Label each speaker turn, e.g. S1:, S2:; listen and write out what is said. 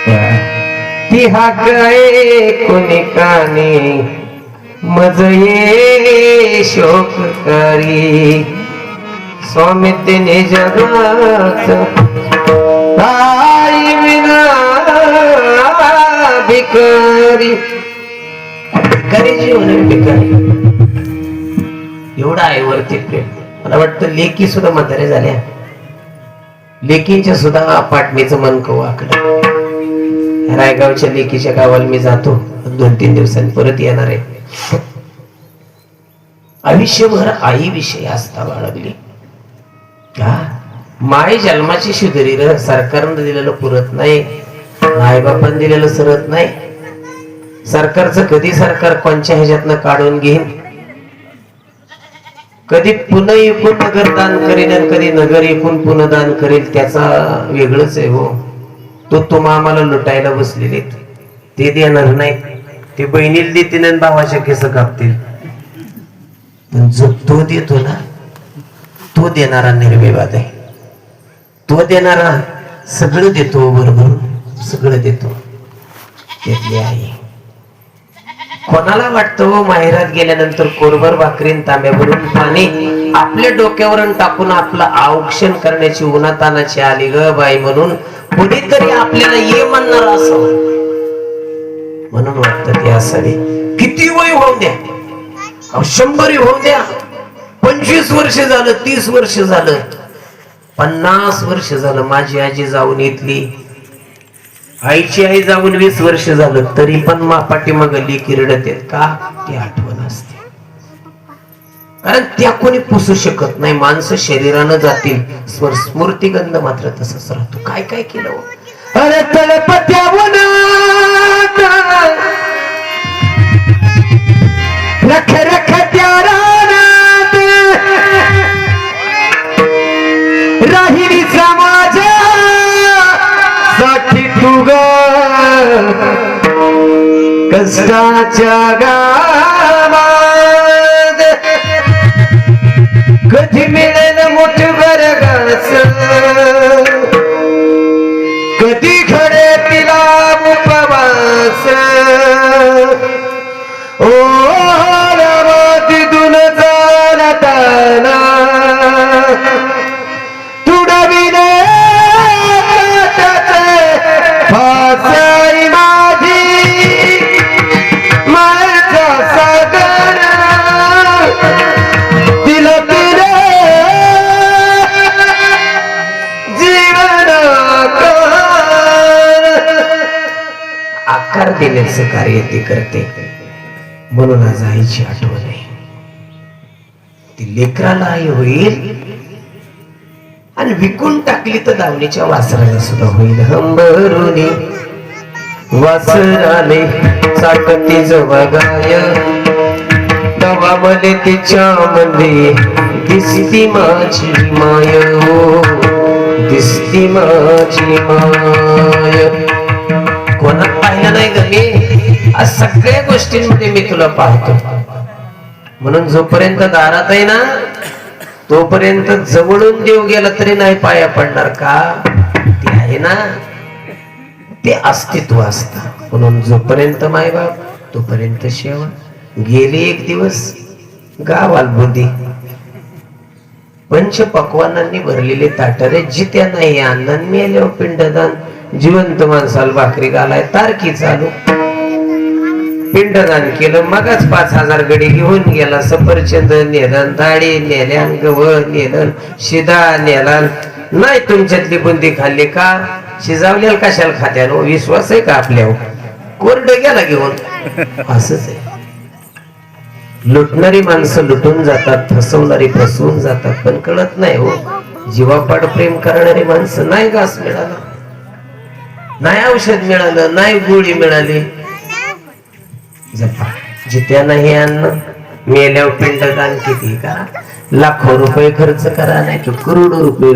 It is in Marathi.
S1: ती हाकाय कोणी कानी मज ये शोककारी स्वामी तिने जगात आई विना भिकारी भिकारी जीवन भिकारी एवढा आहे वरती प्रेम. मला वाटतं लेकी सुद्धा म्हातारे झाल्या, लेकींच्या सुद्धा पाटणीचं मनकं वाकलं. रायगावच्या लेकीच्या गावाला मी जातो 2-3 दिवसांनी परत येणार आहे. आयुष्यभर आई विषयी आस्था बाळगली का? माय जन्माची शिदरी र सरकारनं दिलेलं पुरत नाही, आईबापानं दिलेलं सरत नाही. सरकारचं कधी सरकार कोणच्या ह्याच्यातनं काढून घेईन, कधी पुन्हा एकूण नगर दान करेन आणि कधी नगर एकूण पुन्हा दान करेल, त्याचा वेगळंच आहे हो. तो तुम्हा आम्हाला लुटायला बसलेले ते देणार नाही. ते बहिणीला देतील आणि भावाच्या केस कापतील. पण जो तो देतो ना, तो देणारा निर्विवाद आहे. तो देणारा सगळं देतो, बरोबर सगळं देतो. त्यातली आई कोणाला वाटतं हो माहेरात गेल्यानंतर कोरभर भाकरीन तांब्यावरून पाणी आपल्या डोक्यावरून टाकून आपलं औक्षण करण्याची उन्हातानाची आली ग बाई म्हणून कोणीतरी आपल्याला ये म्हणणार असावं म्हणून वाटतं ते असावे. किती वय होऊन द्या, 100 होऊन द्या, 25 वर्ष झालं, 30 वर्ष झालं, 50 वर्ष झालं, माझी आजी जाऊन इथली, आईची आई जाऊन 20 वर्ष झालं, तरी पण मापाटी मग लेकी रडत आहेत का? ती आठवण असते. कारण त्या कोणी पुसू शकत नाही. माणसं शरीरानं जातील, स्मृतिगंध मात्र तसंच राहतो. काय काय केलं अरे तळपत्यावरून रख रख त्या रानात राहिली समाज साठी तू ग कष्टाच्या गावात कधी मिळेल मुठभर घास, कधी घडे तिला उपवास. ओ तिथून जाणताना तुडविले फासाई माझी माझा सागर तिला तिला आकार देण्याचं कार्य ती करते. म्हणून आज आईची आठवण आहे. ती लेकराला आई होईल आणि विकून टाकली तर दावणीच्या वासराला सुद्धा होईल. हंबरुनी वासराले चाटती जवगाय तवा मले तिच्या मध्ये दिसती माझी माय, दिसती माझी माय. कोणात पाहिलं नाही ग मी? आज सगळ्या गोष्टींमध्ये मी तुला पाहतो. म्हणून जोपर्यंत दारात आहे ना तोपर्यंत जवळून देव गेला तरी नाही पाया पडणार का? ते आहे ना, ते अस्तित्व असत. म्हणून जोपर्यंत मायबाप तोपर्यंत शेवट. गेले एक दिवस गावाल बुद्धी पंच पक्वानांनी भरलेले ताटरे जित्या नाही अन्न मेल्यावर पिंडदान. जिवंत माणसाला भाकरी घालाय तारकी चालू. पिंडदान केलं, मगच 5000 गडी घेऊन गेला. सफरचंद नेलन, दाढी नेल्यान, गवळ नेलन, शिदा नेला. नाही तुमच्यातली बुंदी खाल्ली का? शिजावलेला कशाला खात्या? विश्वास आहे का आपल्यावर? कोरड गेला घेऊन. असंच आहे. लुटणारी माणसं लुटून जातात, फसवणारी फसवून जातात, पण कळत नाही हो. जीवापाड प्रेम करणारी माणसं नाही घास मिळाला, नाही औषध मिळालं, नाही गोळी मिळाली. जपा जित्यानं हे अन्न मेल्यावर पिंडदान किती करा, लाखो रुपये खर्च करा, नाही तर करोडो रुपये